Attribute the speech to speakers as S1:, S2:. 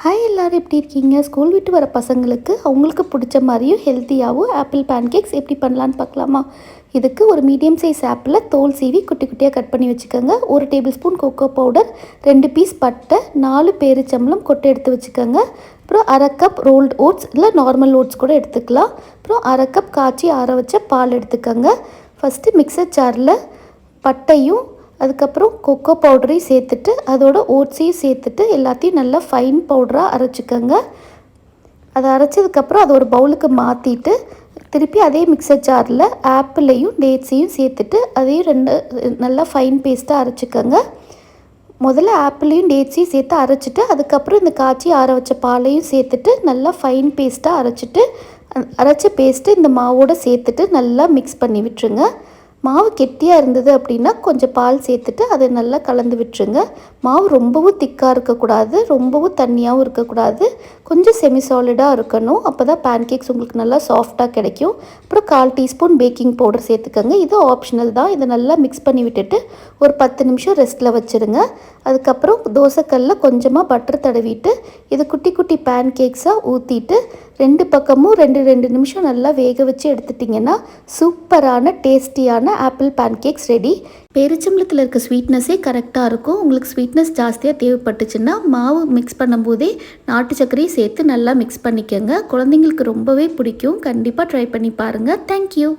S1: Hi எல்லோரும் எப்படி இருக்கீங்க? ஸ்கூல் விட்டு வர பசங்களுக்கு அவங்களுக்கு பிடிச்ச மாதிரியும் ஹெல்த்தியாகவும் ஆப்பிள் பேன்கேக்ஸ் எப்படி பண்ணலான்னு பார்க்கலாமா? இதுக்கு ஒரு மீடியம் சைஸ் ஆப்பிளை தோல் சீவி குட்டி குட்டியாக கட் பண்ணி வச்சுக்கோங்க. 1 tablespoon cocoa powder, 2 piece பட்டை, 4 பேரிச்சம்பழம் கொட்டை எடுத்து வச்சுக்கோங்க. அப்புறம் அரை கப் ரோல்டு ஓட்ஸ் இல்லை நார்மல் ஓட்ஸ் கூட எடுத்துக்கலாம். அப்புறம் அரை கப் காய்ச்சி ஆற வச்ச பால் எடுத்துக்கோங்க. ஃபஸ்ட்டு மிக்சர் ஜாரில் பட்டையும் அதுக்கப்புறம் கொக்கோ பவுடரையும் சேர்த்துட்டு அதோட ஓட்ஸையும் சேர்த்துட்டு எல்லாத்தையும் நல்லா ஃபைன் பவுடராக அரைச்சிக்கோங்க. அதை அரைச்சதுக்கப்புறம் அதை ஒரு பவுலுக்கு மாற்றிட்டு திருப்பி அதே மிக்சர் ஜாரில் ஆப்பிளையும் டேட்ஸையும் சேர்த்துட்டு அதையும் நல்லா ஃபைன் பேஸ்ட்டாக அரைச்சிக்கோங்க. முதல்ல ஆப்பிளையும் டேட்ஸையும் சேர்த்து அரைச்சிட்டு அதுக்கப்புறம் இந்த காய்ச்சி ஆற வச்ச பாலையும் சேர்த்துட்டு நல்லா ஃபைன் பேஸ்ட்டாக அரைச்சிட்டு அரைச்ச பேஸ்ட்டு இந்த மாவோடு சேர்த்துட்டு நல்லா மிக்ஸ் பண்ணி விட்டுருங்க. மாவு கெட்டியாக இருந்தது அப்படின்னா கொஞ்சம் பால் சேர்த்துட்டு அதை நல்லா கலந்து விட்டுருங்க. மாவு ரொம்பவும் திக்காக இருக்கக்கூடாது, ரொம்பவும் தண்ணியாகவும் இருக்கக்கூடாது, கொஞ்சம் செமி சாலிடாக இருக்கணும். அப்போ தான் பேன்கேக்ஸ் உங்களுக்கு நல்லா சாஃப்டாக கிடைக்கும். அப்புறம் 1/4 டீஸ்பூன் பேக்கிங் பவுடர் சேர்த்துக்கோங்க. இது ஆப்ஷனல் தான். இதை நல்லா மிக்ஸ் பண்ணி விட்டுட்டு ஒரு 10 நிமிஷம் ரெஸ்ட்டில் வச்சுருங்க. அதுக்கப்புறம் தோசைக்கல்லில் கொஞ்சமாக பட்டர் தடவிட்டு இது குட்டி குட்டி பேன்கேக்ஸாக ஊற்றிட்டு 2 பக்கமும் 2 நிமிஷம் நல்லா வேக வச்சு எடுத்துட்டிங்கன்னா சூப்பரான டேஸ்டியான ஆப்பிள் பேன்கேக்ஸ் ரெடி. பேரிச்சம்பழத்தில் இருக்க ஸ்வீட்னஸே கரெக்டாக இருக்கும். உங்களுக்கு ஸ்வீட்னஸ் ஜாஸ்தியாக தேவைப்பட்டுச்சுன்னா மாவு மிக்ஸ் பண்ணும்போதே நாட்டு சர்க்கரையை சேர்த்து நல்லா மிக்ஸ் பண்ணிக்கோங்க. குழந்தைங்களுக்கு ரொம்பவே பிடிக்கும். கண்டிப்பாக ட்ரை பண்ணி பாருங்கள். தேங்க்யூ.